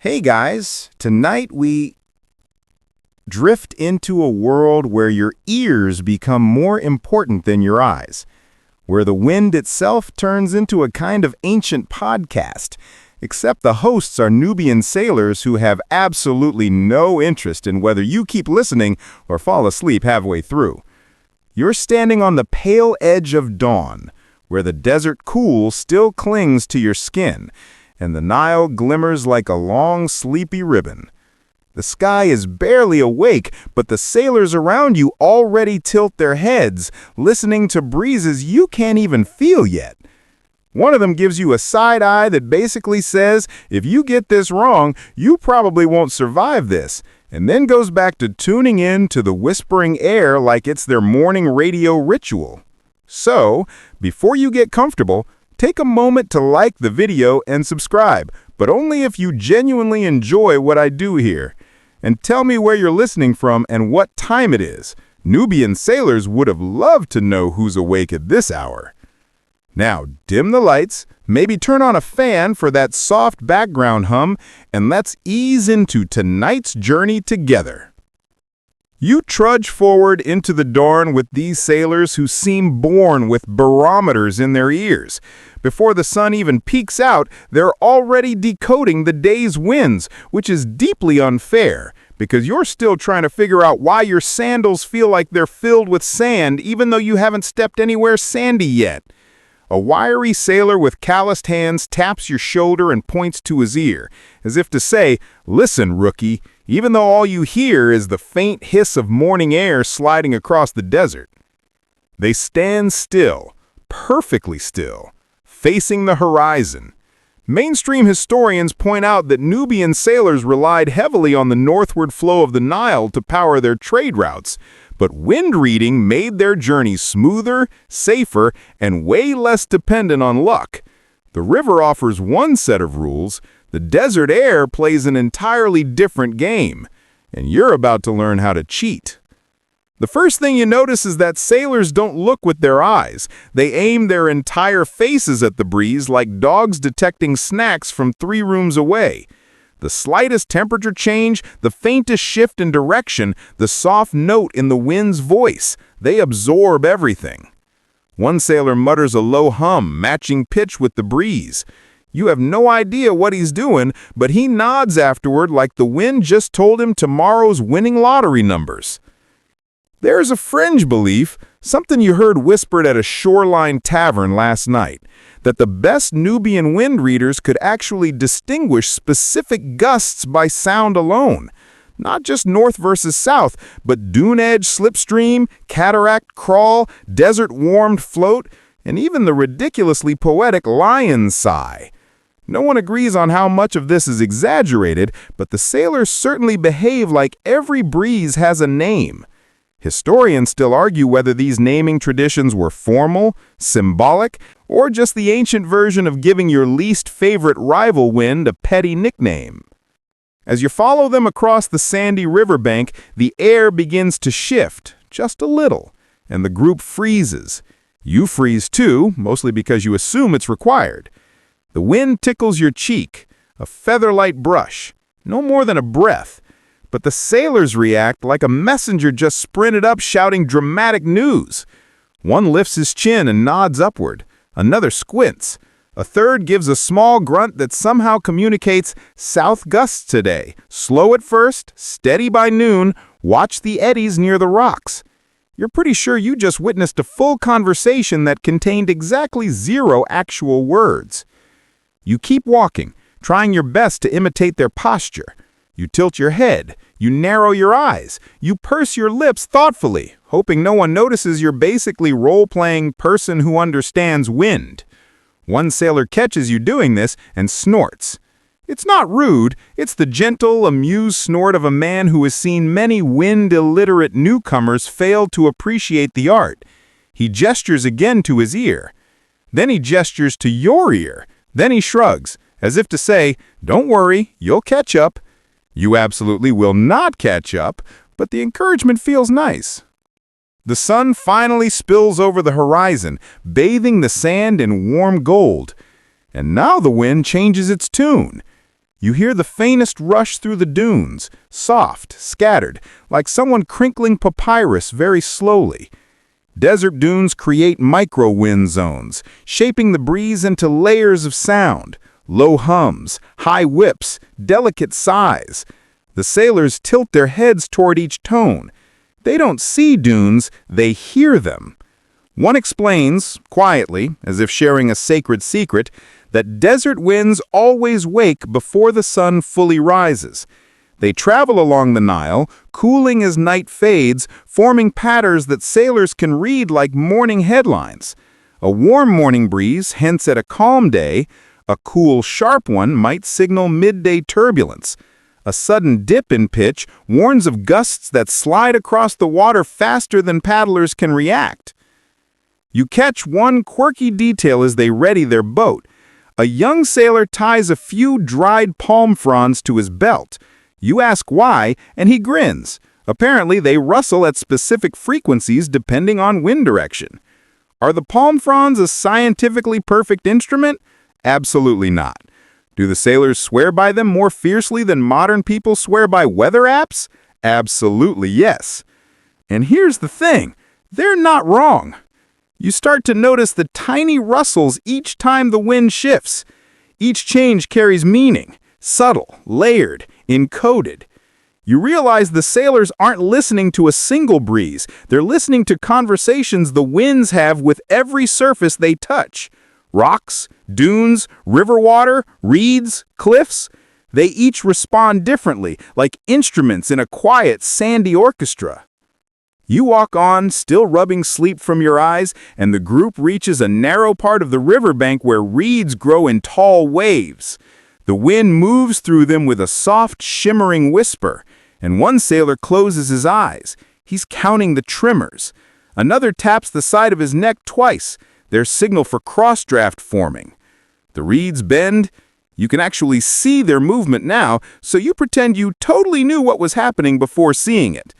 Hey guys, tonight we drift into a world where your ears become more important than your eyes, where the wind itself turns into a kind of ancient podcast, except the hosts are Nubian sailors who have absolutely no interest in whether you keep listening or fall asleep halfway through. You're standing on the pale edge of dawn, where the desert cool still clings to your skin, and the Nile glimmers like a long, sleepy ribbon. The sky is barely awake, but the sailors around you already tilt their heads, listening to breezes you can't even feel yet. One of them gives you a side eye that basically says, if you get this wrong, you probably won't survive this, and then goes back to tuning in to the whispering air like it's their morning radio ritual. So, before you get comfortable, take a moment to like the video and subscribe, but only if you genuinely enjoy what I do here. And tell me where you're listening from and what time it is. Nubian sailors would have loved to know who's awake at this hour. Now, dim the lights, maybe turn on a fan for that soft background hum, and let's ease into tonight's journey together. You trudge forward into the dawn with these sailors who seem born with barometers in their ears. Before the sun even peeks out, they're already decoding the day's winds, which is deeply unfair, because you're still trying to figure out why your sandals feel like they're filled with sand even though you haven't stepped anywhere sandy yet. A wiry sailor with calloused hands taps your shoulder and points to his ear, as if to say, "Listen, rookie," even though all you hear is the faint hiss of morning air sliding across the desert. They stand still, perfectly still, facing the horizon. Mainstream historians point out that Nubian sailors relied heavily on the northward flow of the Nile to power their trade routes, but wind reading made their journey smoother, safer, and way less dependent on luck. The river offers one set of rules. The desert air plays an entirely different game, and you're about to learn how to cheat. The first thing you notice is that sailors don't look with their eyes. They aim their entire faces at the breeze like dogs detecting snacks from 3 rooms away. The slightest temperature change, the faintest shift in direction, the soft note in the wind's voice, they absorb everything. One sailor mutters a low hum, matching pitch with the breeze. You have no idea what he's doing, but he nods afterward like the wind just told him tomorrow's winning lottery numbers. There's a fringe belief, something you heard whispered at a shoreline tavern last night, that the best Nubian wind readers could actually distinguish specific gusts by sound alone. Not just north versus south, but dune edge slipstream, cataract crawl, desert warmed float, and even the ridiculously poetic lion sigh. No one agrees on how much of this is exaggerated, but the sailors certainly behave like every breeze has a name. Historians still argue whether these naming traditions were formal, symbolic, or just the ancient version of giving your least favorite rival wind a petty nickname. As you follow them across the sandy riverbank, the air begins to shift, just a little, and the group freezes. You freeze too, mostly because you assume it's required. The wind tickles your cheek, a feather-light brush, no more than a breath. But the sailors react like a messenger just sprinted up shouting dramatic news. One lifts his chin and nods upward. Another squints. A third gives a small grunt that somehow communicates south gusts today. Slow at first, steady by noon, watch the eddies near the rocks. You're pretty sure you just witnessed a full conversation that contained exactly 0 actual words. You keep walking, trying your best to imitate their posture. You tilt your head, you narrow your eyes, you purse your lips thoughtfully, hoping no one notices you're basically role-playing person who understands wind. One sailor catches you doing this and snorts. It's not rude, it's the gentle, amused snort of a man who has seen many wind-illiterate newcomers fail to appreciate the art. He gestures again to his ear. Then he gestures to your ear. Then he shrugs, as if to say, "Don't worry, you'll catch up." You absolutely will not catch up, but the encouragement feels nice. The sun finally spills over the horizon, bathing the sand in warm gold. And now the wind changes its tune. You hear the faintest rush through the dunes, soft, scattered, like someone crinkling papyrus very slowly. Desert dunes create micro-wind zones, shaping the breeze into layers of sound, low hums, high whips, delicate sighs. The sailors tilt their heads toward each tone. They don't see dunes, they hear them. One explains, quietly, as if sharing a sacred secret, that desert winds always wake before the sun fully rises. They travel along the Nile, cooling as night fades, forming patterns that sailors can read like morning headlines. A warm morning breeze hints at a calm day. A cool, sharp one might signal midday turbulence. A sudden dip in pitch warns of gusts that slide across the water faster than paddlers can react. You catch one quirky detail as they ready their boat. A young sailor ties a few dried palm fronds to his belt. You ask why, and he grins. Apparently, they rustle at specific frequencies depending on wind direction. Are the palm fronds a scientifically perfect instrument? Absolutely not. Do the sailors swear by them more fiercely than modern people swear by weather apps? Absolutely yes. And here's the thing, they're not wrong. You start to notice the tiny rustles each time the wind shifts. Each change carries meaning, subtle, layered, encoded. You realize the sailors aren't listening to a single breeze. They're listening to conversations the winds have with every surface they touch. Rocks, dunes, river water, reeds, cliffs. They each respond differently, like instruments in a quiet, sandy orchestra. You walk on, still rubbing sleep from your eyes, and the group reaches a narrow part of the riverbank where reeds grow in tall waves. The wind moves through them with a soft, shimmering whisper, and one sailor closes his eyes. He's counting the tremors. Another taps the side of his neck twice, their signal for cross-draft forming. The reeds bend. You can actually see their movement now, so you pretend you totally knew what was happening before seeing it.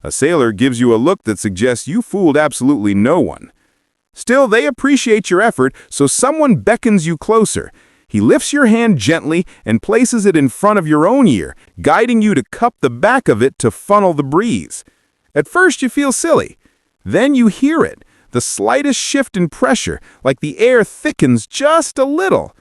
A sailor gives you a look that suggests you fooled absolutely no one. Still, they appreciate your effort, so someone beckons you closer. He lifts your hand gently and places it in front of your own ear, guiding you to cup the back of it to funnel the breeze. At first, you feel silly. Then you hear it, the slightest shift in pressure, like the air thickens just a little.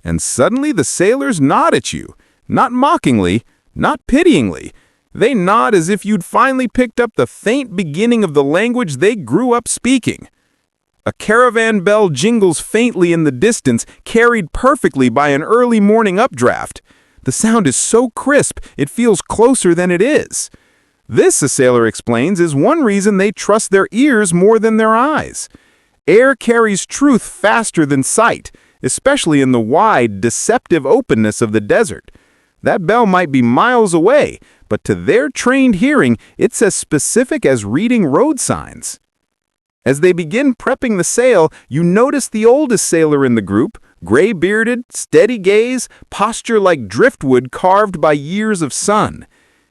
And suddenly the sailors nod at you, not mockingly, not pityingly. They nod as if you'd finally picked up the faint beginning of the language they grew up speaking. A caravan bell jingles faintly in the distance, carried perfectly by an early morning updraft. The sound is so crisp, it feels closer than it is. This, a sailor explains, is one reason they trust their ears more than their eyes. Air carries truth faster than sight, especially in the wide, deceptive openness of the desert. That bell might be miles away, but to their trained hearing, it's as specific as reading road signs. As they begin prepping the sail, you notice the oldest sailor in the group, gray-bearded, steady gaze, posture like driftwood carved by years of sun.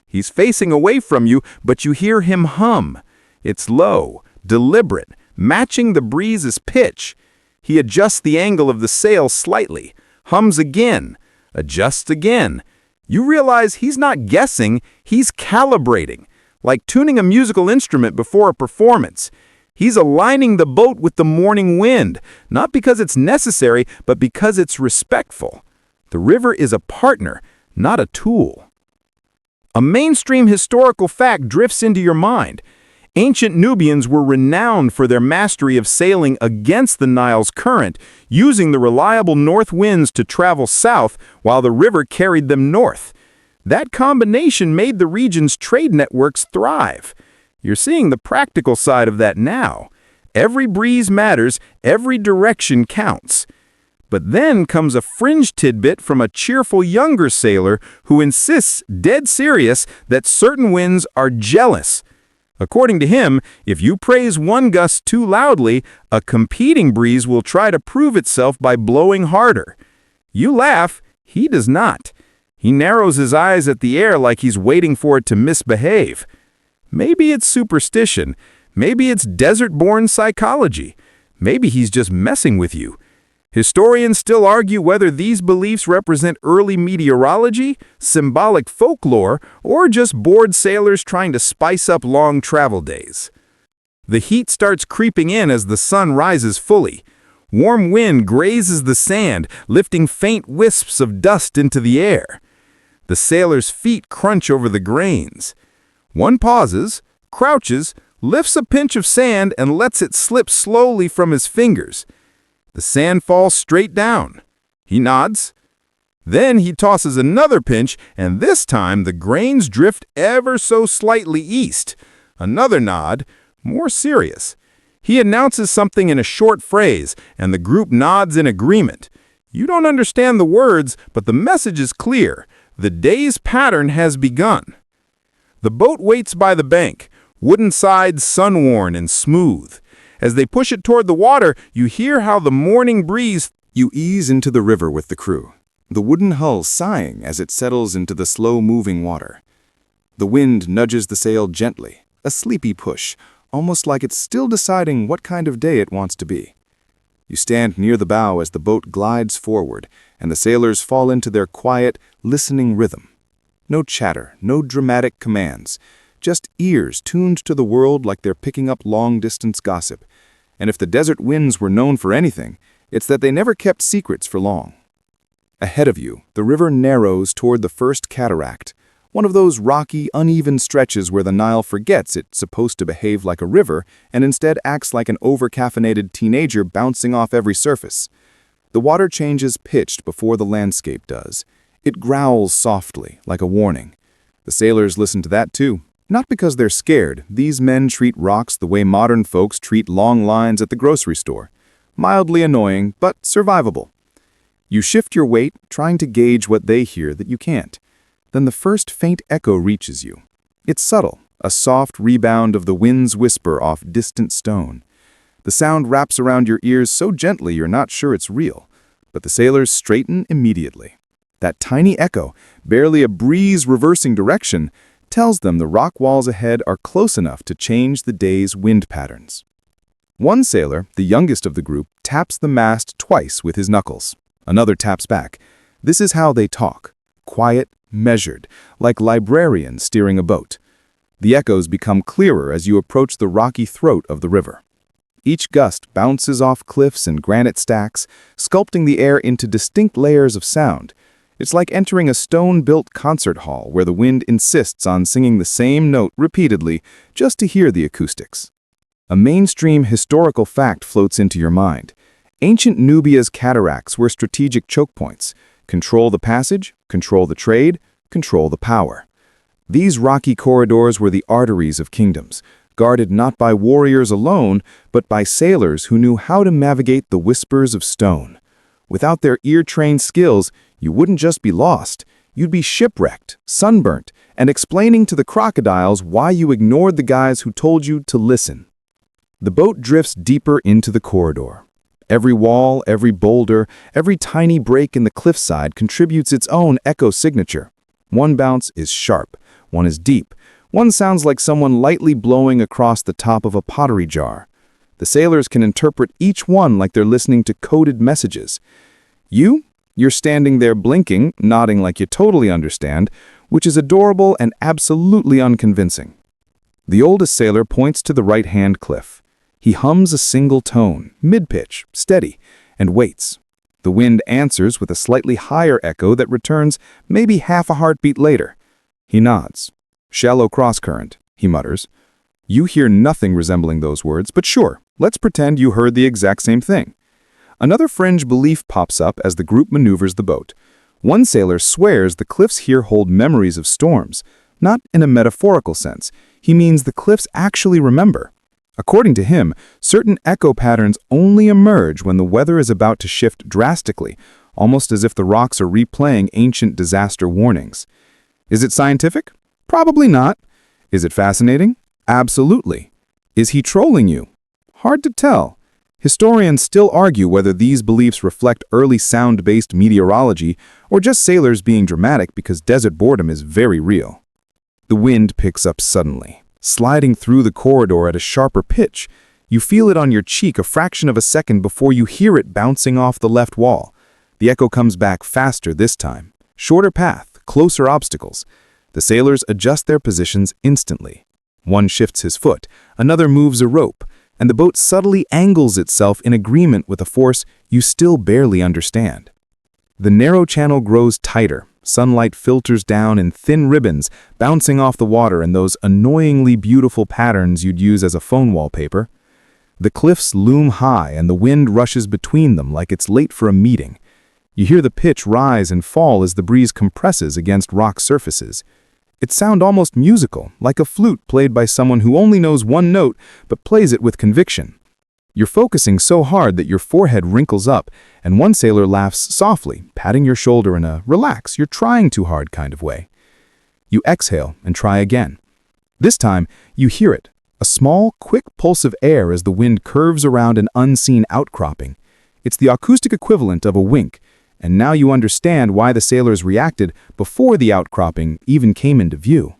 He's facing away from you, but you hear him hum. It's low, deliberate, matching the breeze's pitch. He adjusts the angle of the sail slightly, hums again, adjusts again. You realize he's not guessing, he's calibrating, like tuning a musical instrument before a performance. He's aligning the boat with the morning wind, not because it's necessary, but because it's respectful. The river is a partner, not a tool. A mainstream historical fact drifts into your mind. Ancient Nubians were renowned for their mastery of sailing against the Nile's current, using the reliable north winds to travel south while the river carried them north. That combination made the region's trade networks thrive. You're seeing the practical side of that now. Every breeze matters, every direction counts. But then comes a fringe tidbit from a cheerful younger sailor who insists, dead serious, that certain winds are jealous. According to him, if you praise one gust too loudly, a competing breeze will try to prove itself by blowing harder. You laugh, he does not. He narrows his eyes at the air like he's waiting for it to misbehave. Maybe it's superstition. Maybe it's desert-born psychology. Maybe he's just messing with you. Historians still argue whether these beliefs represent early meteorology, symbolic folklore, or just bored sailors trying to spice up long travel days. The heat starts creeping in as the sun rises fully. Warm wind grazes the sand, lifting faint wisps of dust into the air. The sailors' feet crunch over the grains. One pauses, crouches, lifts a pinch of sand and lets it slip slowly from his fingers. The sand falls straight down. He nods. Then he tosses another pinch, and this time the grains drift ever so slightly east. Another nod, more serious. He announces something in a short phrase, and the group nods in agreement. You don't understand the words, but the message is clear. The day's pattern has begun. The boat waits by the bank, wooden sides sun-worn and smooth. As they push it toward the water, you hear how the morning breeze. You ease into the river with the crew, the wooden hull sighing as it settles into the slow-moving water. The wind nudges the sail gently, a sleepy push, almost like it's still deciding what kind of day it wants to be. You stand near the bow as the boat glides forward, and the sailors fall into their quiet, listening rhythm. No chatter, no dramatic commands, just ears tuned to the world like they're picking up long-distance gossip. And if the desert winds were known for anything, it's that they never kept secrets for long. Ahead of you, the river narrows toward the first cataract, one of those rocky, uneven stretches where the Nile forgets it's supposed to behave like a river and instead acts like an over-caffeinated teenager bouncing off every surface. The water changes pitched before the landscape does. It growls softly, like a warning. The sailors listen to that too. Not because they're scared. These men treat rocks the way modern folks treat long lines at the grocery store. Mildly annoying, but survivable. You shift your weight, trying to gauge what they hear that you can't. Then the first faint echo reaches you. It's subtle, a soft rebound of the wind's whisper off distant stone. The sound wraps around your ears so gently you're not sure it's real, but the sailors straighten immediately. That tiny echo, barely a breeze reversing direction, tells them the rock walls ahead are close enough to change the day's wind patterns. One sailor, the youngest of the group, taps the mast twice with his knuckles. Another taps back. This is how they talk. Quiet, measured, like librarians steering a boat. The echoes become clearer as you approach the rocky throat of the river. Each gust bounces off cliffs and granite stacks, sculpting the air into distinct layers of sound. It's like entering a stone-built concert hall where the wind insists on singing the same note repeatedly just to hear the acoustics. A mainstream historical fact floats into your mind. Ancient Nubia's cataracts were strategic choke points. Control the passage, control the trade, control the power. These rocky corridors were the arteries of kingdoms, guarded not by warriors alone, but by sailors who knew how to navigate the whispers of stone. Without their ear-trained skills, you wouldn't just be lost, you'd be shipwrecked, sunburnt, and explaining to the crocodiles why you ignored the guys who told you to listen. The boat drifts deeper into the corridor. Every wall, every boulder, every tiny break in the cliffside contributes its own echo signature. One bounce is sharp, one is deep, one sounds like someone lightly blowing across the top of a pottery jar. The sailors can interpret each one like they're listening to coded messages. You're standing there blinking, nodding like you totally understand, which is adorable and absolutely unconvincing. The oldest sailor points to the right-hand cliff. He hums a single tone, mid-pitch, steady, and waits. The wind answers with a slightly higher echo that returns maybe half a heartbeat later. He nods. Shallow cross-current, he mutters. You hear nothing resembling those words, but sure, let's pretend you heard the exact same thing. Another fringe belief pops up as the group maneuvers the boat. One sailor swears the cliffs here hold memories of storms. Not in a metaphorical sense. He means the cliffs actually remember. According to him, certain echo patterns only emerge when the weather is about to shift drastically, almost as if the rocks are replaying ancient disaster warnings. Is it scientific? Probably not. Is it fascinating? Absolutely. Is he trolling you? Hard to tell. Historians still argue whether these beliefs reflect early sound-based meteorology or just sailors being dramatic because desert boredom is very real. The wind picks up suddenly, sliding through the corridor at a sharper pitch. You feel it on your cheek a fraction of a second before you hear it bouncing off the left wall. The echo comes back faster this time. Shorter path, closer obstacles. The sailors adjust their positions instantly. One shifts his foot, another moves a rope, and the boat subtly angles itself in agreement with a force you still barely understand. The narrow channel grows tighter. Sunlight filters down in thin ribbons, bouncing off the water in those annoyingly beautiful patterns you'd use as a phone wallpaper. The cliffs loom high and the wind rushes between them like it's late for a meeting. You hear the pitch rise and fall as the breeze compresses against rock surfaces. It sounds almost musical, like a flute played by someone who only knows one note but plays it with conviction. You're focusing so hard that your forehead wrinkles up, and one sailor laughs softly, patting your shoulder in a relax, you're trying too hard kind of way. You exhale and try again. This time, you hear it, a small, quick pulse of air as the wind curves around an unseen outcropping. It's the acoustic equivalent of a wink, and now you understand why the sailors reacted before the outcropping even came into view.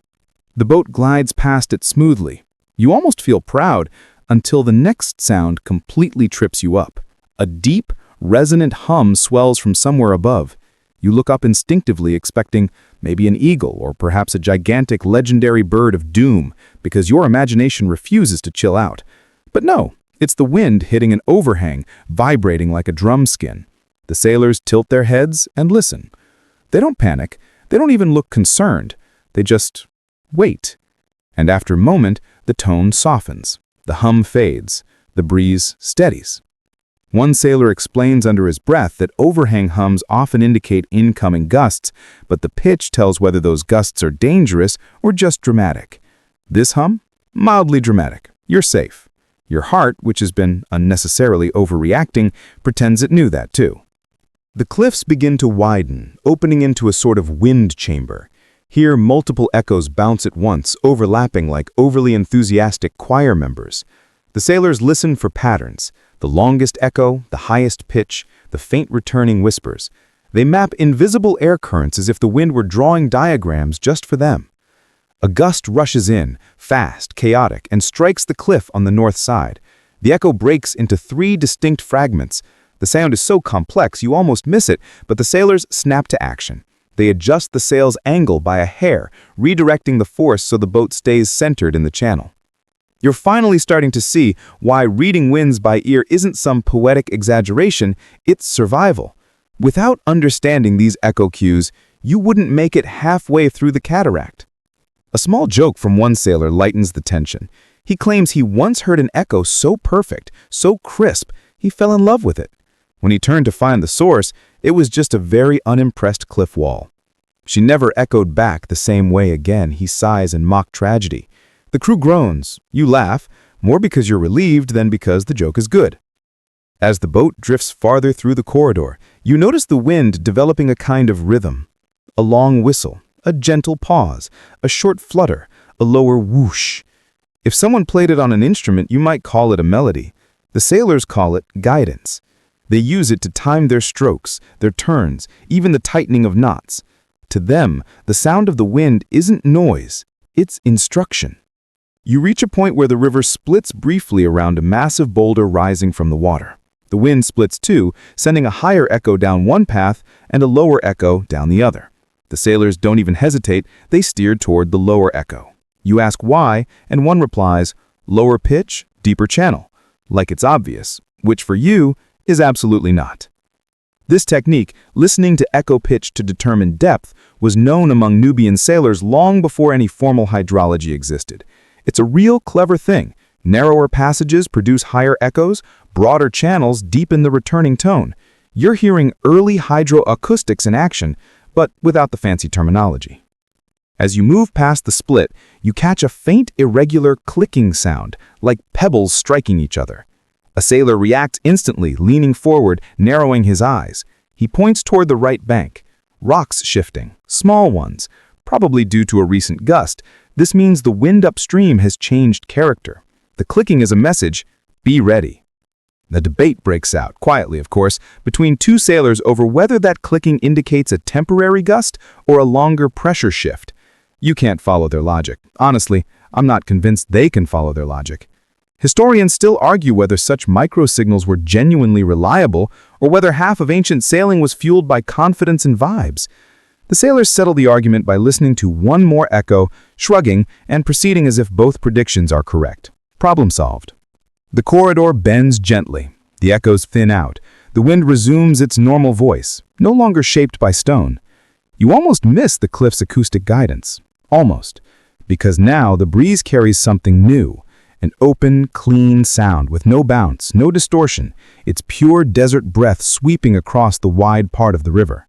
The boat glides past it smoothly. You almost feel proud until the next sound completely trips you up. A deep, resonant hum swells from somewhere above. You look up instinctively expecting maybe an eagle or perhaps a gigantic legendary bird of doom because your imagination refuses to chill out. But no, it's the wind hitting an overhang, vibrating like a drum skin. The sailors tilt their heads and listen. They don't panic. They don't even look concerned. They just wait. And after a moment, the tone softens. The hum fades. The breeze steadies. One sailor explains under his breath that overhang hums often indicate incoming gusts, but the pitch tells whether those gusts are dangerous or just dramatic. This hum? Mildly dramatic. You're safe. Your heart, which has been unnecessarily overreacting, pretends it knew that too. The cliffs begin to widen, opening into a sort of wind chamber. Here, multiple echoes bounce at once, overlapping like overly enthusiastic choir members. The sailors listen for patterns. The longest echo, the highest pitch, the faint returning whispers. They map invisible air currents as if the wind were drawing diagrams just for them. A gust rushes in, fast, chaotic, and strikes the cliff on the north side. The echo breaks into 3 distinct fragments. The sound is so complex you almost miss it, but the sailors snap to action. They adjust the sail's angle by a hair, redirecting the force so the boat stays centered in the channel. You're finally starting to see why reading winds by ear isn't some poetic exaggeration, it's survival. Without understanding these echo cues, you wouldn't make it halfway through the cataract. A small joke from one sailor lightens the tension. He claims he once heard an echo so perfect, so crisp, he fell in love with it. When he turned to find the source, it was just a very unimpressed cliff wall. She never echoed back the same way again, he sighs in mock tragedy. The crew groans. You laugh, more because you're relieved than because the joke is good. As the boat drifts farther through the corridor, you notice the wind developing a kind of rhythm. A long whistle, a gentle pause, a short flutter, a lower whoosh. If someone played it on an instrument, you might call it a melody. The sailors call it guidance. They use it to time their strokes, their turns, even the tightening of knots. To them, the sound of the wind isn't noise, it's instruction. You reach a point where the river splits briefly around a massive boulder rising from the water. The wind splits too, sending a higher echo down one path and a lower echo down the other. The sailors don't even hesitate, they steer toward the lower echo. You ask why, and one replies, lower pitch, deeper channel. Like it's obvious, which for you is absolutely not. This technique, listening to echo pitch to determine depth, was known among Nubian sailors long before any formal hydrology existed. It's a real clever thing. Narrower passages produce higher echoes, broader channels deepen the returning tone. You're hearing early hydroacoustics in action, but without the fancy terminology. As you move past the split, you catch a faint, irregular clicking sound, like pebbles striking each other. A sailor reacts instantly, leaning forward, narrowing his eyes. He points toward the right bank. Rocks shifting, small ones, probably due to a recent gust. This means the wind upstream has changed character. The clicking is a message, be ready. The debate breaks out, quietly of course, between 2 sailors over whether that clicking indicates a temporary gust or a longer pressure shift. You can't follow their logic. Honestly, I'm not convinced they can follow their logic. Historians still argue whether such microsignals were genuinely reliable or whether half of ancient sailing was fueled by confidence and vibes. The sailors settle the argument by listening to one more echo, shrugging, and proceeding as if both predictions are correct. Problem solved. The corridor bends gently. The echoes thin out. The wind resumes its normal voice, no longer shaped by stone. You almost miss the cliff's acoustic guidance. Almost. Because now the breeze carries something new. An open, clean sound with no bounce, no distortion. It's pure desert breath sweeping across the wide part of the river.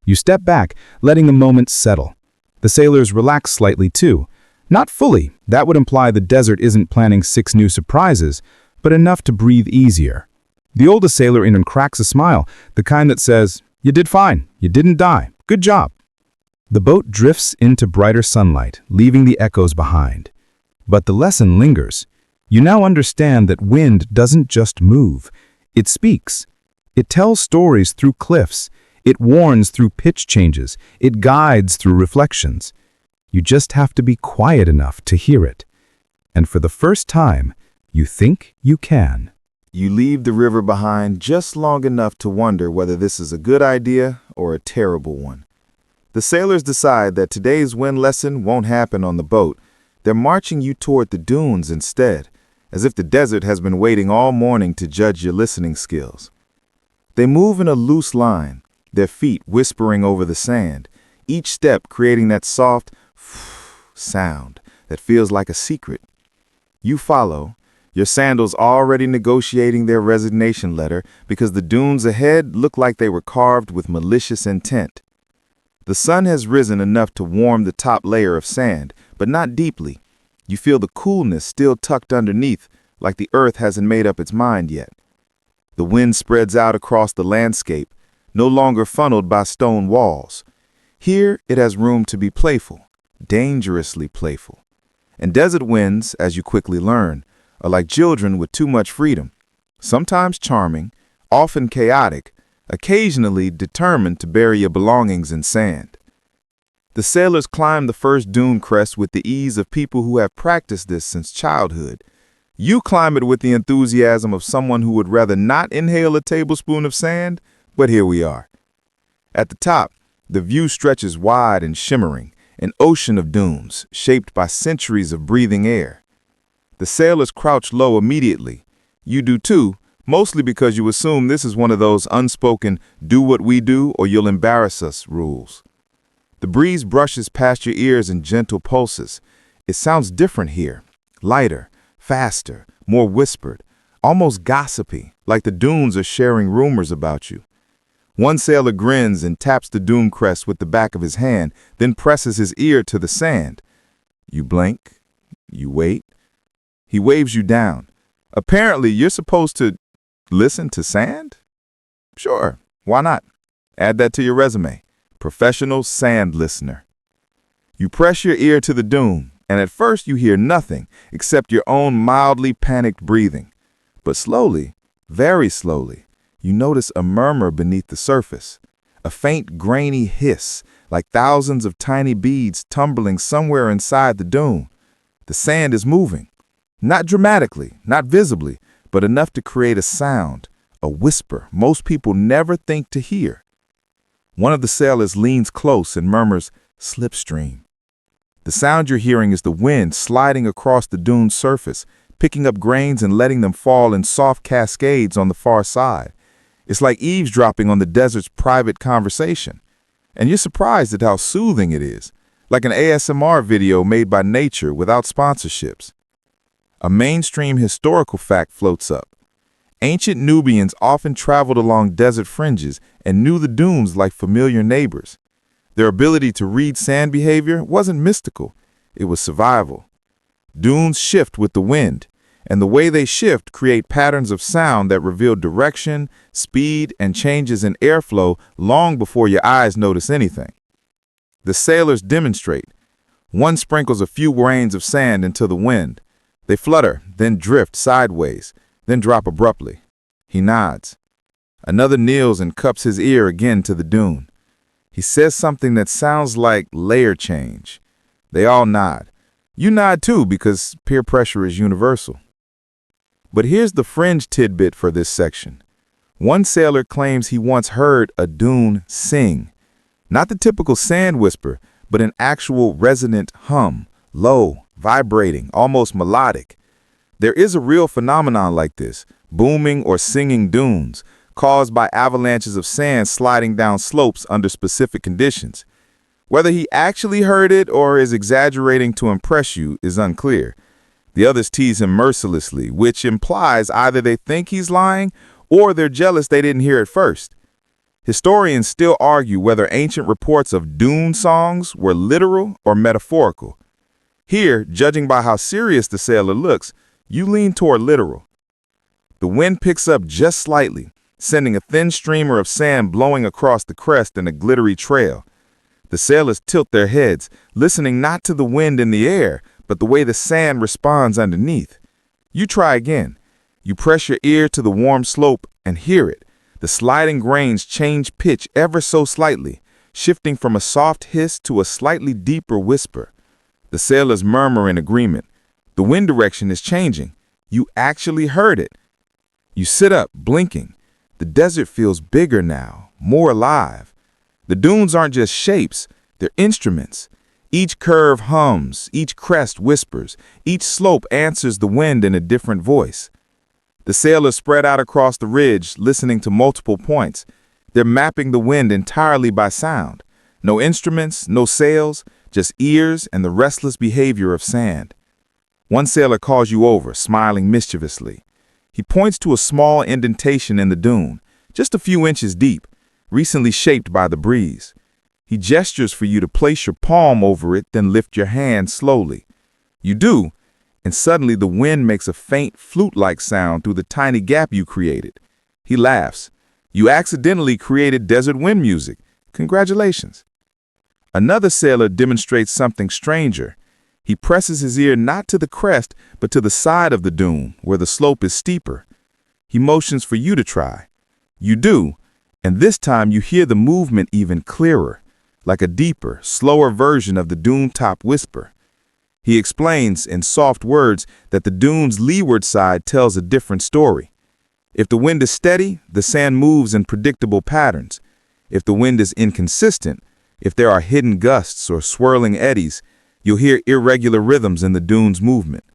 You step back, letting the moment settle. The sailors relax slightly too. Not fully. That would imply the desert isn't planning 6 new surprises, but enough to breathe easier. The oldest sailor in cracks a smile, the kind that says, "You did fine. You didn't die. Good job." The boat drifts into brighter sunlight, leaving the echoes behind. But the lesson lingers. You now understand that wind doesn't just move. It speaks. It tells stories through cliffs. It warns through pitch changes. It guides through reflections. You just have to be quiet enough to hear it. And for the first time, you think you can. You leave the river behind just long enough to wonder whether this is a good idea or a terrible one. The sailors decide that today's wind lesson won't happen on the boat. They're marching you toward the dunes instead, as if the desert has been waiting all morning to judge your listening skills. They move in a loose line, their feet whispering over the sand, each step creating that soft sound that feels like a secret. You follow, your sandals already negotiating their resignation letter because the dunes ahead look like they were carved with malicious intent. The sun has risen enough to warm the top layer of sand, but not deeply. You feel the coolness still tucked underneath, like the earth hasn't made up its mind yet. The wind spreads out across the landscape, no longer funneled by stone walls. Here it has room to be playful, dangerously playful. And desert winds, as you quickly learn, are like children with too much freedom, sometimes charming, often chaotic, occasionally determined to bury your belongings in sand. The sailors climb the first dune crest with the ease of people who have practiced this since childhood. You climb it with the enthusiasm of someone who would rather not inhale a tablespoon of sand, but here we are. At the top, the view stretches wide and shimmering, an ocean of dunes shaped by centuries of breathing air. The sailors crouch low immediately. You do too, mostly because you assume this is one of those unspoken "do what we do or you'll embarrass us" rules. The breeze brushes past your ears in gentle pulses. It sounds different here, lighter, faster, more whispered, almost gossipy, like the dunes are sharing rumors about you. One sailor grins and taps the dune crest with the back of his hand, then presses his ear to the sand. You blink. You wait. He waves you down. Apparently, you're supposed to listen to sand? Sure, why not? Add that to your resume. Professional sand listener. You press your ear to the dune, and at first you hear nothing except your own mildly panicked breathing. But slowly, very slowly, you notice a murmur beneath the surface, a faint grainy hiss, like thousands of tiny beads tumbling somewhere inside the dune. The sand is moving. Not dramatically, not visibly, but enough to create a sound, a whisper most people never think to hear. One of the sailors leans close and murmurs, "Slipstream." The sound you're hearing is the wind sliding across the dune's surface, picking up grains and letting them fall in soft cascades on the far side. It's like eavesdropping on the desert's private conversation. And you're surprised at how soothing it is, like an ASMR video made by nature without sponsorships. A mainstream historical fact floats up. Ancient Nubians often traveled along desert fringes and knew the dunes like familiar neighbors. Their ability to read sand behavior wasn't mystical, it was survival. Dunes shift with the wind, and the way they shift create patterns of sound that reveal direction, speed, and changes in airflow long before your eyes notice anything. The sailors demonstrate. One sprinkles a few grains of sand into the wind. They flutter, then drift sideways, then drop abruptly. He nods. Another kneels and cups his ear again to the dune. He says something that sounds like layer change. They all nod. You nod too because peer pressure is universal. But here's the fringe tidbit for this section. One sailor claims he once heard a dune sing. Not the typical sand whisper, but an actual resonant hum, low, vibrating, almost melodic. There is a real phenomenon like this, booming or singing dunes, caused by avalanches of sand sliding down slopes under specific conditions. Whether he actually heard it or is exaggerating to impress you is unclear. The others tease him mercilessly, which implies either they think he's lying or they're jealous they didn't hear it first. Historians still argue whether ancient reports of dune songs were literal or metaphorical. Here, judging by how serious the sailor looks, you lean toward literal. The wind picks up just slightly, sending a thin streamer of sand blowing across the crest in a glittery trail. The sailors tilt their heads, listening not to the wind in the air, but the way the sand responds underneath. You try again. You press your ear to the warm slope and hear it. The sliding grains change pitch ever so slightly, shifting from a soft hiss to a slightly deeper whisper. The sailors murmur in agreement. The wind direction is changing. You actually heard it. You sit up, blinking. The desert feels bigger now, more alive. The dunes aren't just shapes, they're instruments. Each curve hums, each crest whispers, each slope answers the wind in a different voice. The sailors spread out across the ridge, listening to multiple points. They're mapping the wind entirely by sound. No instruments, no sails, just ears and the restless behavior of sand. One sailor calls you over, smiling mischievously. He points to a small indentation in the dune, just a few inches deep, recently shaped by the breeze. He gestures for you to place your palm over it, then lift your hand slowly. You do, and suddenly the wind makes a faint flute-like sound through the tiny gap you created. He laughs. You accidentally created desert wind music. Congratulations. Another sailor demonstrates something stranger. He presses his ear not to the crest, but to the side of the dune, where the slope is steeper. He motions for you to try. You do, and this time you hear the movement even clearer, like a deeper, slower version of the dune top whisper. He explains in soft words that the dune's leeward side tells a different story. If the wind is steady, the sand moves in predictable patterns. If the wind is inconsistent, if there are hidden gusts or swirling eddies, you'll hear irregular rhythms in the dune's movement.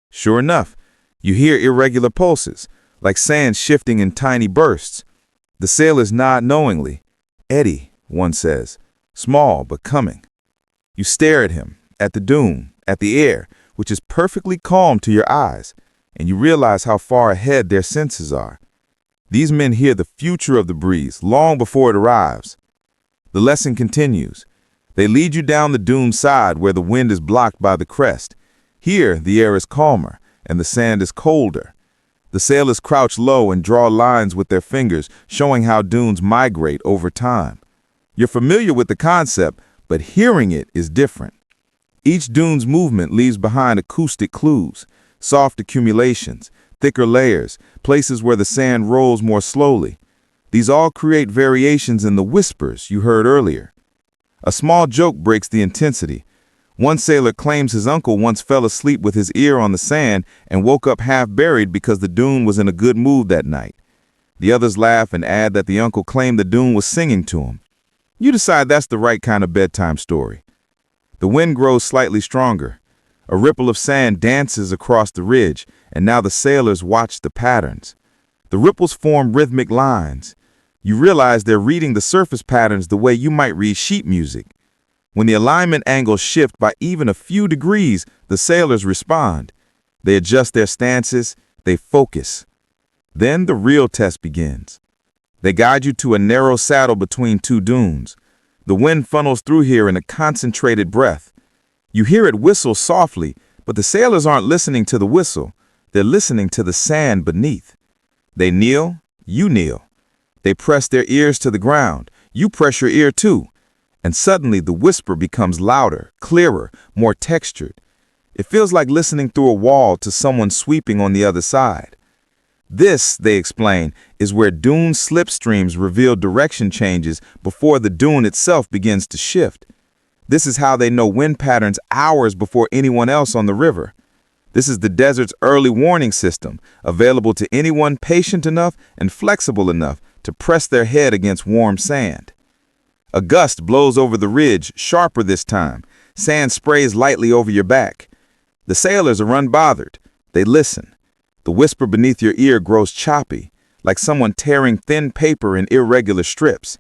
Sure enough, you hear irregular pulses, like sand shifting in tiny bursts. The sailors nod knowingly. Eddy, one says, small but coming. You stare at him, at the dune, at the air, which is perfectly calm to your eyes, and you realize how far ahead their senses are. These men hear the future of the breeze long before it arrives. The lesson continues. They lead you down the dune side where the wind is blocked by the crest. Here, the air is calmer and the sand is colder. The sailors crouch low and draw lines with their fingers, showing how dunes migrate over time. You're familiar with the concept, but hearing it is different. Each dune's movement leaves behind acoustic clues, soft accumulations, thicker layers, places where the sand rolls more slowly. These all create variations in the whispers you heard earlier. A small joke breaks the intensity. One sailor claims his uncle once fell asleep with his ear on the sand and woke up half buried because the dune was in a good mood that night. The others laugh and add that the uncle claimed the dune was singing to him. You decide that's the right kind of bedtime story. The wind grows slightly stronger. A ripple of sand dances across the ridge, and now the sailors watch the patterns. The ripples form rhythmic lines. You realize they're reading the surface patterns the way you might read sheet music. When the alignment angles shift by even a few degrees, the sailors respond. They adjust their stances, they focus. Then the real test begins. They guide you to a narrow saddle between two dunes. The wind funnels through here in a concentrated breath. You hear it whistle softly, but the sailors aren't listening to the whistle. They're listening to the sand beneath. They kneel, you kneel. They press their ears to the ground. You press your ear too. And suddenly the whisper becomes louder, clearer, more textured. It feels like listening through a wall to someone sweeping on the other side. This, they explain, is where dune slipstreams reveal direction changes before the dune itself begins to shift. This is how they know wind patterns hours before anyone else on the river. This is the desert's early warning system, available to anyone patient enough and flexible enough to press their head against warm sand. A gust blows over the ridge, sharper this time. Sand sprays lightly over your back. The sailors are unbothered. They listen. The whisper beneath your ear grows choppy, like someone tearing thin paper in irregular strips.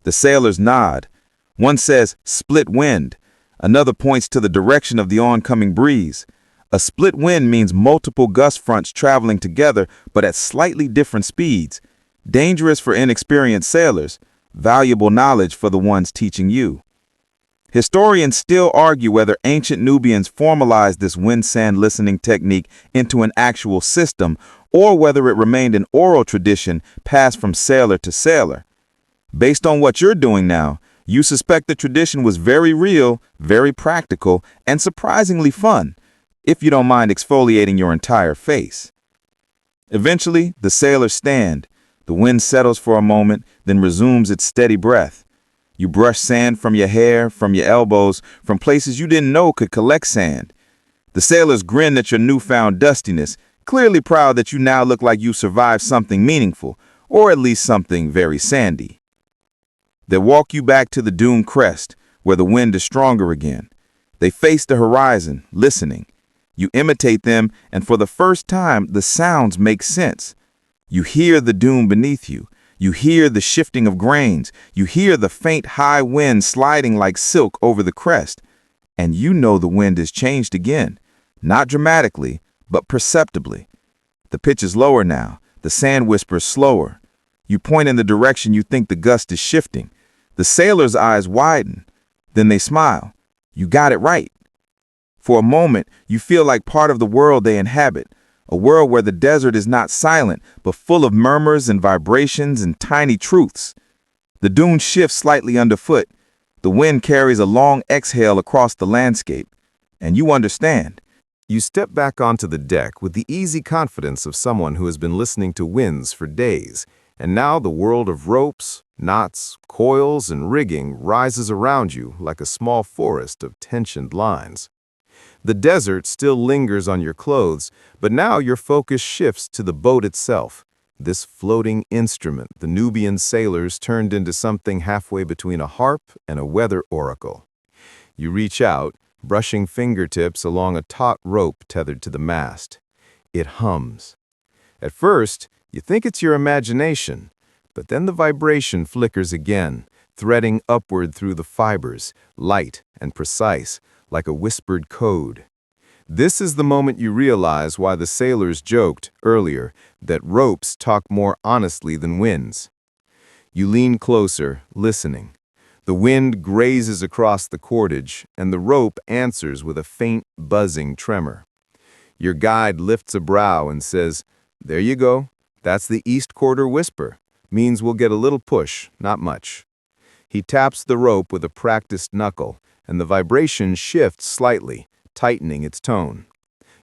The sailors nod. One says, "Split wind." Another points to the direction of the oncoming breeze. A split wind means multiple gust fronts traveling together but at slightly different speeds. Dangerous for inexperienced sailors, valuable knowledge for the ones teaching you. Historians still argue whether ancient Nubians formalized this wind-sand listening technique into an actual system or whether it remained an oral tradition passed from sailor to sailor. Based on what you're doing now, you suspect the tradition was very real, very practical, and surprisingly fun, if you don't mind exfoliating your entire face. Eventually, the sailors stand. The wind settles for a moment, then resumes its steady breath. You brush sand from your hair, from your elbows, from places you didn't know could collect sand. The sailors grin at your newfound dustiness, clearly proud that you now look like you survived something meaningful, or at least something very sandy. They walk you back to the dune crest, where the wind is stronger again. They face the horizon, listening. You imitate them, and for the first time, the sounds make sense. You hear the dune beneath you. You hear the shifting of grains. You hear the faint high wind sliding like silk over the crest. And you know the wind has changed again. Not dramatically, but perceptibly. The pitch is lower now. The sand whispers slower. You point in the direction you think the gust is shifting. The sailors' eyes widen. Then they smile. You got it right. For a moment, you feel like part of the world they inhabit, a world where the desert is not silent, but full of murmurs and vibrations and tiny truths. The dune shifts slightly underfoot. The wind carries a long exhale across the landscape, and you understand. You step back onto the deck with the easy confidence of someone who has been listening to winds for days, and now the world of ropes, knots, coils, and rigging rises around you like a small forest of tensioned lines. The desert still lingers on your clothes, but now your focus shifts to the boat itself, this floating instrument the Nubian sailors turned into something halfway between a harp and a weather oracle. You reach out, brushing fingertips along a taut rope tethered to the mast. It hums. At first, you think it's your imagination, but then the vibration flickers again, threading upward through the fibers, light and precise, like a whispered code. This is the moment you realize why the sailors joked earlier that ropes talk more honestly than winds. You lean closer, listening. The wind grazes across the cordage, and the rope answers with a faint, buzzing tremor. Your guide lifts a brow and says, "There you go. That's the East Quarter whisper. Means we'll get a little push, not much." He taps the rope with a practiced knuckle, and the vibration shifts slightly, tightening its tone.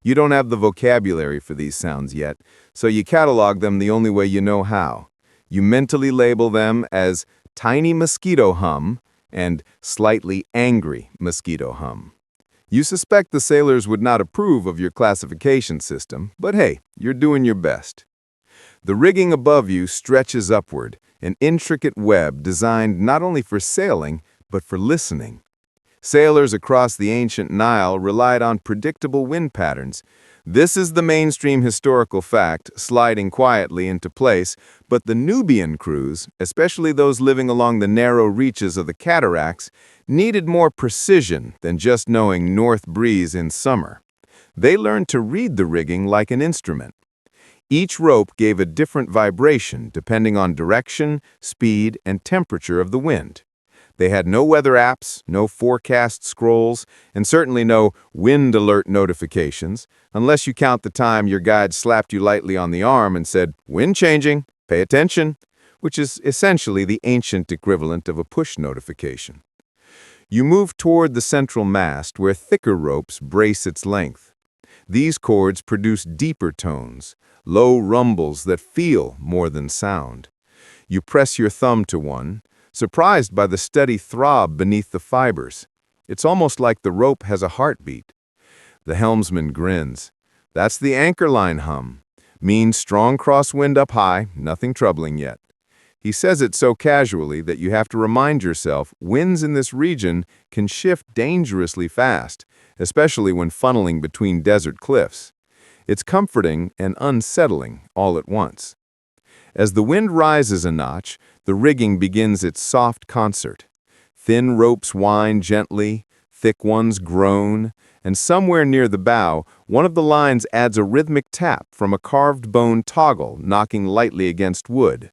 You don't have the vocabulary for these sounds yet, so you catalog them the only way you know how. You mentally label them as tiny mosquito hum and slightly angry mosquito hum. You suspect the sailors would not approve of your classification system, but hey, you're doing your best. The rigging above you stretches upward, an intricate web designed not only for sailing, but for listening. Sailors across the ancient Nile relied on predictable wind patterns. This is the mainstream historical fact, sliding quietly into place, but the Nubian crews, especially those living along the narrow reaches of the cataracts, needed more precision than just knowing north breeze in summer. They learned to read the rigging like an instrument. Each rope gave a different vibration depending on direction, speed, and temperature of the wind. They had no weather apps, no forecast scrolls, and certainly no wind alert notifications, unless you count the time your guide slapped you lightly on the arm and said, "Wind changing, pay attention," which is essentially the ancient equivalent of a push notification. You move toward the central mast where thicker ropes brace its length. These cords produce deeper tones, low rumbles that feel more than sound. You press your thumb to one, surprised by the steady throb beneath the fibers. It's almost like the rope has a heartbeat. The helmsman grins. That's the anchor line hum. Means strong crosswind up high, nothing troubling yet. He says it so casually that you have to remind yourself winds in this region can shift dangerously fast, especially when funneling between desert cliffs. It's comforting and unsettling all at once. As the wind rises a notch, the rigging begins its soft concert. Thin ropes wind gently, thick ones groan, and somewhere near the bow, one of the lines adds a rhythmic tap from a carved bone toggle knocking lightly against wood.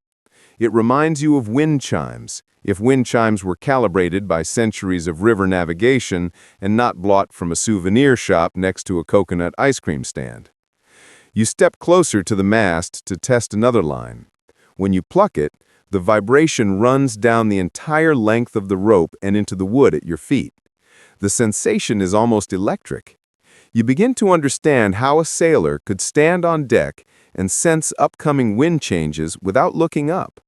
It reminds you of wind chimes, if wind chimes were calibrated by centuries of river navigation and not bought from a souvenir shop next to a coconut ice cream stand. You step closer to the mast to test another line. When you pluck it, the vibration runs down the entire length of the rope and into the wood at your feet. The sensation is almost electric. You begin to understand how a sailor could stand on deck and sense upcoming wind changes without looking up.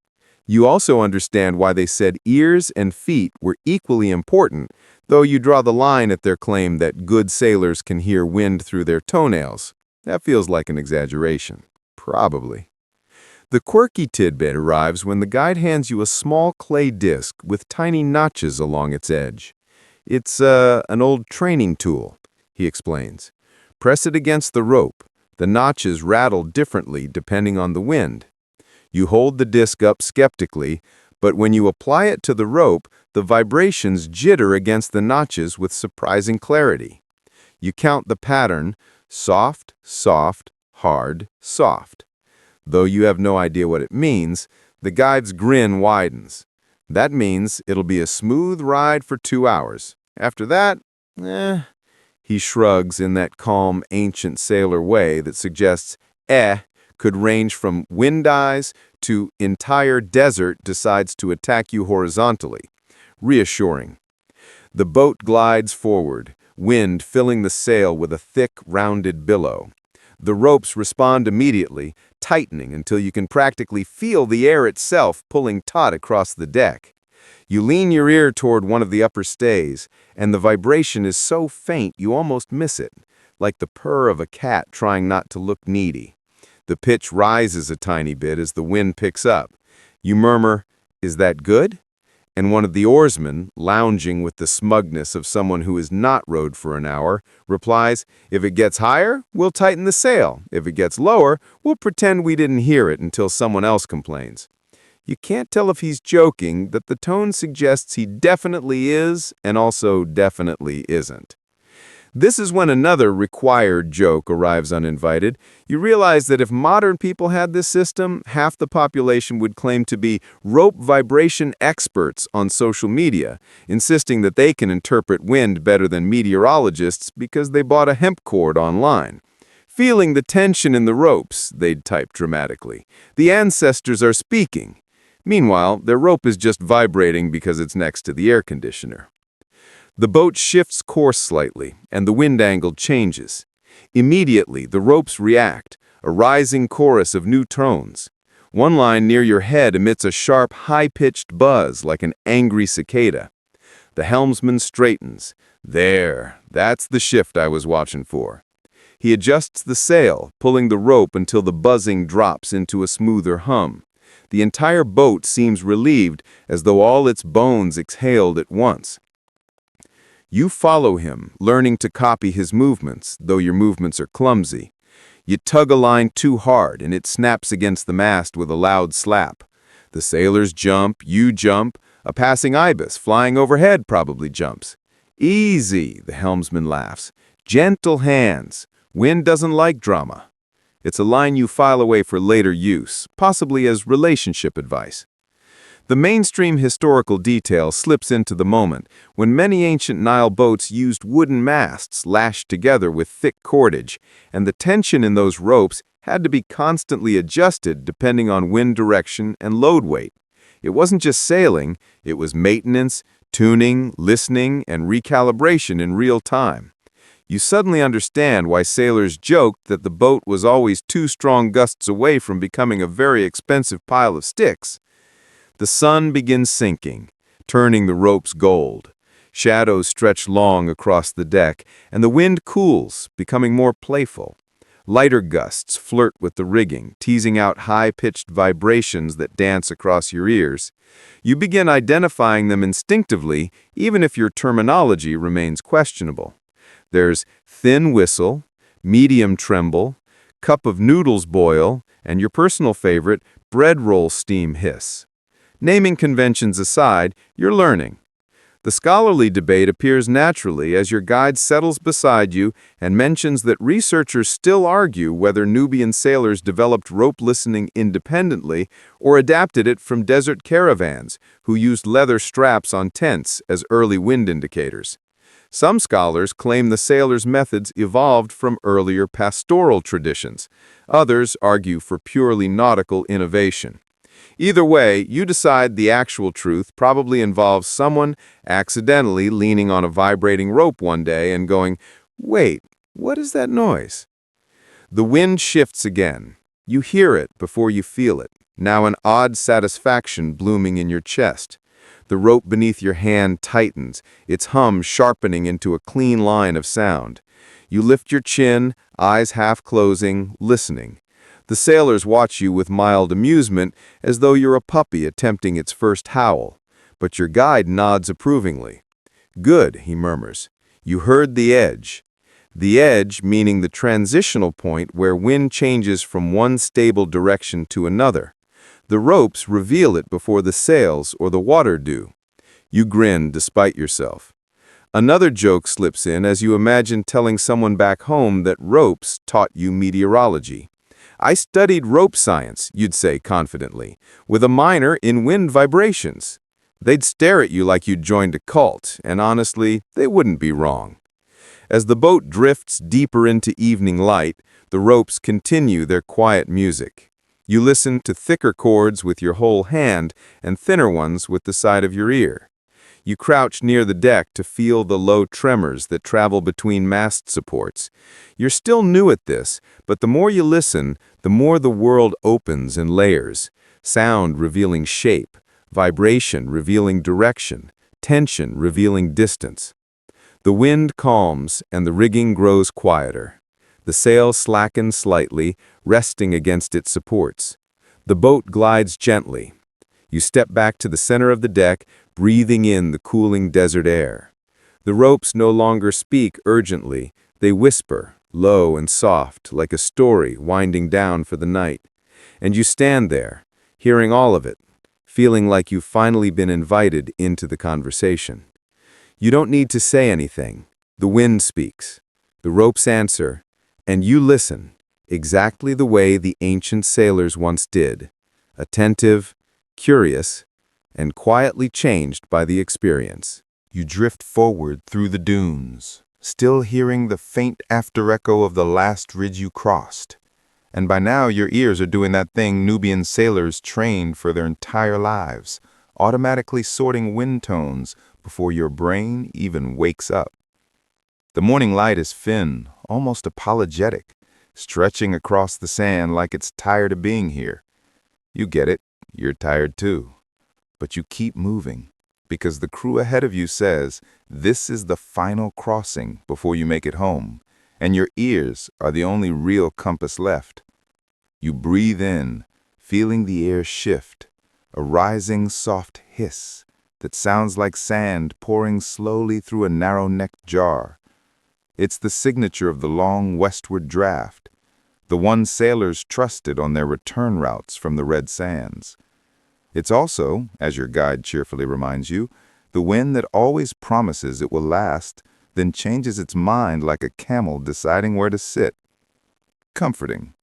You also understand why they said ears and feet were equally important, though you draw the line at their claim that good sailors can hear wind through their toenails. That feels like an exaggeration. Probably. The quirky tidbit arrives when the guide hands you a small clay disc with tiny notches along its edge. It's an old training tool, he explains. Press it against the rope. The notches rattle differently depending on the wind. You hold the disc up skeptically, but when you apply it to the rope, the vibrations jitter against the notches with surprising clarity. You count the pattern: soft, soft, hard, soft. Though you have no idea what it means, the guide's grin widens. That means it'll be a smooth ride for 2 hours. After that, he shrugs in that calm, ancient sailor way that suggests could range from wind eyes to entire desert decides to attack you horizontally. Reassuring. The boat glides forward, wind filling the sail with a thick, rounded billow. The ropes respond immediately, tightening until you can practically feel the air itself pulling taut across the deck. You lean your ear toward one of the upper stays, and the vibration is so faint you almost miss it, like the purr of a cat trying not to look needy. The pitch rises a tiny bit as the wind picks up. You murmur, "Is that good?" And one of the oarsmen, lounging with the smugness of someone who has not rowed for an hour, replies, "If it gets higher, we'll tighten the sail. If it gets lower, we'll pretend we didn't hear it until someone else complains." You can't tell if he's joking, but the tone suggests he definitely is and also definitely isn't. This is when another required joke arrives uninvited. You realize that if modern people had this system, half the population would claim to be rope vibration experts on social media, insisting that they can interpret wind better than meteorologists because they bought a hemp cord online. Feeling the tension in the ropes, they'd type dramatically. The ancestors are speaking. Meanwhile, their rope is just vibrating because it's next to the air conditioner. The boat shifts course slightly, and the wind angle changes. Immediately, the ropes react, a rising chorus of new tones. One line near your head emits a sharp, high-pitched buzz like an angry cicada. The helmsman straightens. That's the shift I was watching for. He adjusts the sail, pulling the rope until the buzzing drops into a smoother hum. The entire boat seems relieved, as though all its bones exhaled at once. You follow him, learning to copy his movements, though your movements are clumsy. You tug a line too hard, and it snaps against the mast with a loud slap. The sailors jump, you jump. A passing ibis flying overhead probably jumps. "Easy," the helmsman laughs. "Gentle hands. Wind doesn't like drama." It's a line you file away for later use, possibly as relationship advice. The mainstream historical detail slips into the moment when many ancient Nile boats used wooden masts lashed together with thick cordage, and the tension in those ropes had to be constantly adjusted depending on wind direction and load weight. It wasn't just sailing, it was maintenance, tuning, listening, and recalibration in real time. You suddenly understand why sailors joked that the boat was always 2 strong gusts away from becoming a very expensive pile of sticks. The sun begins sinking, turning the ropes gold. Shadows stretch long across the deck, and the wind cools, becoming more playful. Lighter gusts flirt with the rigging, teasing out high-pitched vibrations that dance across your ears. You begin identifying them instinctively, even if your terminology remains questionable. There's thin whistle, medium tremble, cup of noodles boil, and your personal favorite, bread roll steam hiss. Naming conventions aside, you're learning. The scholarly debate appears naturally as your guide settles beside you and mentions that researchers still argue whether Nubian sailors developed rope listening independently or adapted it from desert caravans, who used leather straps on tents as early wind indicators. Some scholars claim the sailors' methods evolved from earlier pastoral traditions. Others argue for purely nautical innovation. Either way, you decide the actual truth probably involves someone accidentally leaning on a vibrating rope one day and going, "Wait, what is that noise?" The wind shifts again. You hear it before you feel it, now an odd satisfaction blooming in your chest. The rope beneath your hand tightens, its hum sharpening into a clean line of sound. You lift your chin, eyes half closing, listening. The sailors watch you with mild amusement, as though you're a puppy attempting its first howl. But your guide nods approvingly. "Good," he murmurs. "You heard the edge." The edge meaning the transitional point where wind changes from one stable direction to another. The ropes reveal it before the sails or the water do. You grin despite yourself. Another joke slips in as you imagine telling someone back home that ropes taught you meteorology. "I studied rope science," you'd say confidently, "with a minor in wind vibrations." They'd stare at you like you'd joined a cult, and honestly, they wouldn't be wrong. As the boat drifts deeper into evening light, the ropes continue their quiet music. You listen to thicker chords with your whole hand and thinner ones with the side of your ear. You crouch near the deck to feel the low tremors that travel between mast supports. You're still new at this, but the more you listen, the more the world opens in layers. Sound revealing shape, vibration revealing direction, tension revealing distance. The wind calms and the rigging grows quieter. The sail slackens slightly, resting against its supports. The boat glides gently. You step back to the center of the deck, breathing in the cooling desert air. The ropes no longer speak urgently. They whisper, low and soft, like a story winding down for the night. And you stand there, hearing all of it, feeling like you've finally been invited into the conversation. You don't need to say anything. The wind speaks. The ropes answer. And you listen, exactly the way the ancient sailors once did, attentive, curious, and quietly changed by the experience. You drift forward through the dunes, still hearing the faint after-echo of the last ridge you crossed. And by now your ears are doing that thing Nubian sailors trained for their entire lives, automatically sorting wind tones before your brain even wakes up. The morning light is thin, almost apologetic, stretching across the sand like it's tired of being here. You get it, you're tired too. But you keep moving, because the crew ahead of you says this is the final crossing before you make it home, and your ears are the only real compass left. You breathe in, feeling the air shift, a rising soft hiss that sounds like sand pouring slowly through a narrow-necked jar. It's the signature of the long westward draft, the one sailors trusted on their return routes from the red sands. It's also, as your guide cheerfully reminds you, the wind that always promises it will last, then changes its mind like a camel deciding where to sit. Comforting.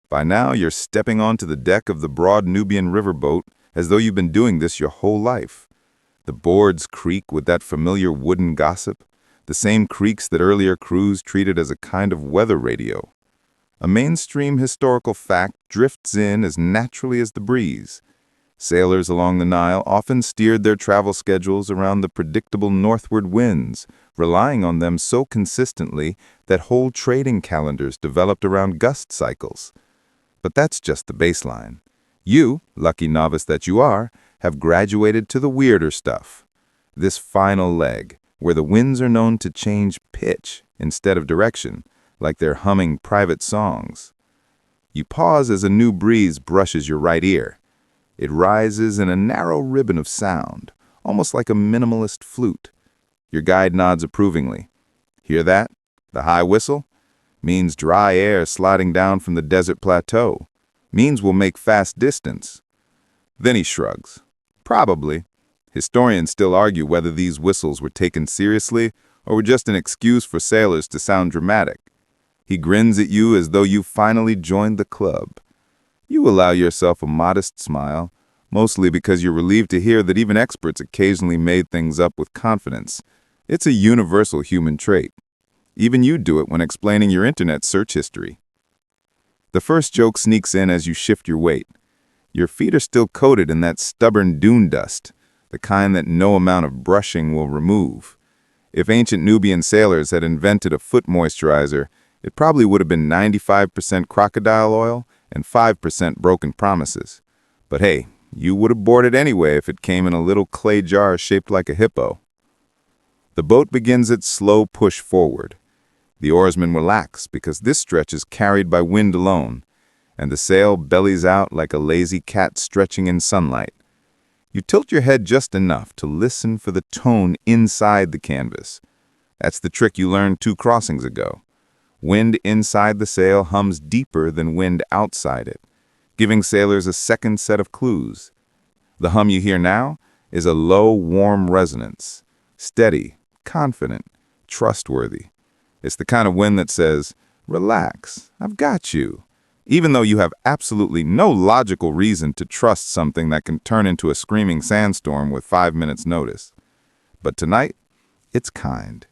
By now, you're stepping onto the deck of the broad Nubian riverboat as though you've been doing this your whole life. The boards creak with that familiar wooden gossip, the same creaks that earlier crews treated as a kind of weather radio. A mainstream historical fact drifts in as naturally as the breeze. Sailors along the Nile often steered their travel schedules around the predictable northward winds, relying on them so consistently that whole trading calendars developed around gust cycles. But that's just the baseline. You, lucky novice that you are, have graduated to the weirder stuff. This final leg, where the winds are known to change pitch instead of direction, like they're humming private songs. You pause as a new breeze brushes your right ear. It rises in a narrow ribbon of sound, almost like a minimalist flute. Your guide nods approvingly. Hear that? The high whistle? Means dry air sliding down from the desert plateau. Means we'll make fast distance. Then he shrugs. Probably. Historians still argue whether these whistles were taken seriously or were just an excuse for sailors to sound dramatic. He grins at you as though you finally joined the club. You allow yourself a modest smile, mostly because you're relieved to hear that even experts occasionally made things up with confidence. It's a universal human trait. Even you do it when explaining your internet search history. The first joke sneaks in as you shift your weight. Your feet are still coated in that stubborn dune dust, the kind that no amount of brushing will remove. If ancient Nubian sailors had invented a foot moisturizer, it probably would have been 95% crocodile oil and 5% broken promises. But hey, you would have bought it anyway if it came in a little clay jar shaped like a hippo. The boat begins its slow push forward. The oarsmen relax because this stretch is carried by wind alone, and the sail bellies out like a lazy cat stretching in sunlight. You tilt your head just enough to listen for the tone inside the canvas. That's the trick you learned 2 crossings ago. Wind inside the sail hums deeper than wind outside it, giving sailors a second set of clues. The hum you hear now is a low, warm resonance, steady, confident, trustworthy. It's the kind of wind that says, "Relax, I've got you," even though you have absolutely no logical reason to trust something that can turn into a screaming sandstorm with 5 minutes' notice. But tonight, it's kind.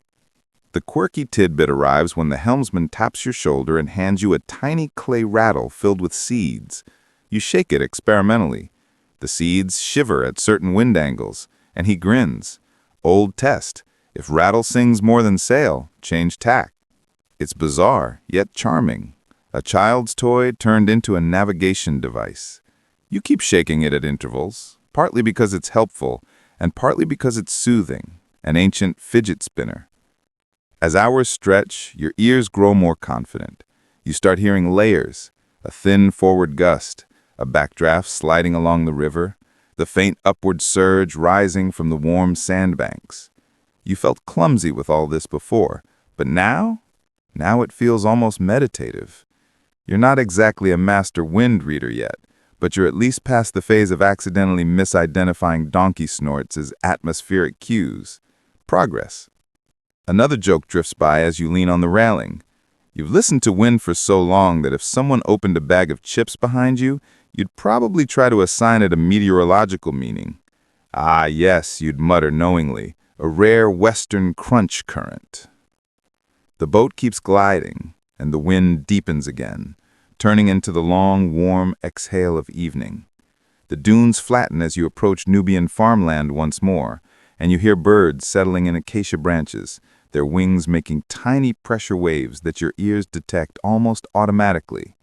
The quirky tidbit arrives when the helmsman taps your shoulder and hands you a tiny clay rattle filled with seeds. You shake it experimentally. The seeds shiver at certain wind angles, and he grins. Old test. If rattle sings more than sail, change tack. It's bizarre, yet charming. A child's toy turned into a navigation device. You keep shaking it at intervals, partly because it's helpful, and partly because it's soothing, an ancient fidget spinner. As hours stretch, your ears grow more confident. You start hearing layers, a thin forward gust, a backdraft sliding along the river, the faint upward surge rising from the warm sandbanks. You felt clumsy with all this before, but now it feels almost meditative. You're not exactly a master wind reader yet, but you're at least past the phase of accidentally misidentifying donkey snorts as atmospheric cues. Progress. Another joke drifts by as you lean on the railing. You've listened to wind for so long that if someone opened a bag of chips behind you, you'd probably try to assign it a meteorological meaning. Ah, yes, you'd mutter knowingly, a rare western crunch current. The boat keeps gliding, and the wind deepens again, turning into the long, warm exhale of evening. The dunes flatten as you approach Nubian farmland once more, and you hear birds settling in acacia branches, their wings making tiny pressure waves that your ears detect almost automatically.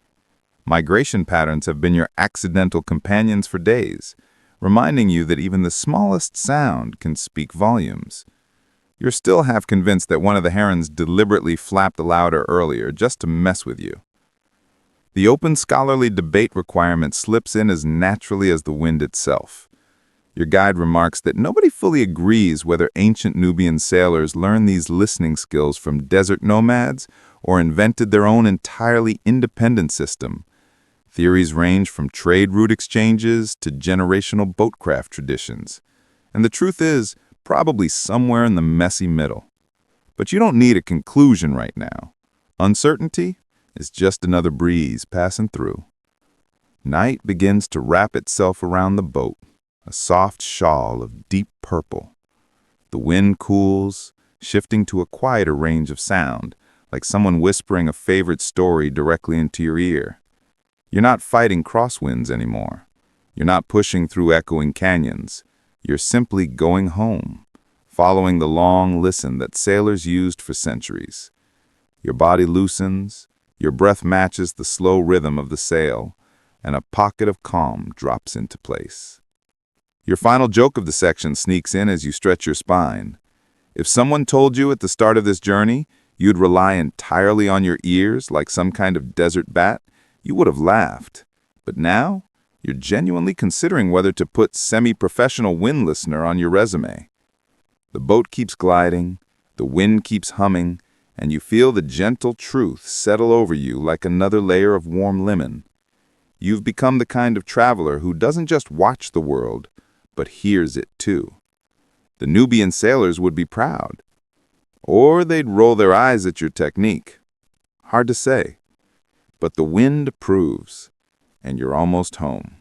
Migration patterns have been your accidental companions for days, reminding you that even the smallest sound can speak volumes. You're still half convinced that one of the herons deliberately flapped louder earlier just to mess with you. The open scholarly debate requirement slips in as naturally as the wind itself. Your guide remarks that nobody fully agrees whether ancient Nubian sailors learned these listening skills from desert nomads or invented their own entirely independent system. Theories range from trade route exchanges to generational boatcraft traditions. And the truth is, probably somewhere in the messy middle. But you don't need a conclusion right now. Uncertainty is just another breeze passing through. Night begins to wrap itself around the boat, a soft shawl of deep purple. The wind cools, shifting to a quieter range of sound, like someone whispering a favorite story directly into your ear. You're not fighting crosswinds anymore. You're not pushing through echoing canyons. You're simply going home, following the long listen that sailors used for centuries. Your body loosens, your breath matches the slow rhythm of the sail, and a pocket of calm drops into place. Your final joke of the section sneaks in as you stretch your spine. If someone told you at the start of this journey you'd rely entirely on your ears like some kind of desert bat, you would have laughed. But now, you're genuinely considering whether to put semi-professional wind listener on your resume. The boat keeps gliding, the wind keeps humming, and you feel the gentle truth settle over you like another layer of warm lemon. You've become the kind of traveler who doesn't just watch the world, but hears it too. The Nubian sailors would be proud. Or they'd roll their eyes at your technique. Hard to say. But the wind approves, and you're almost home.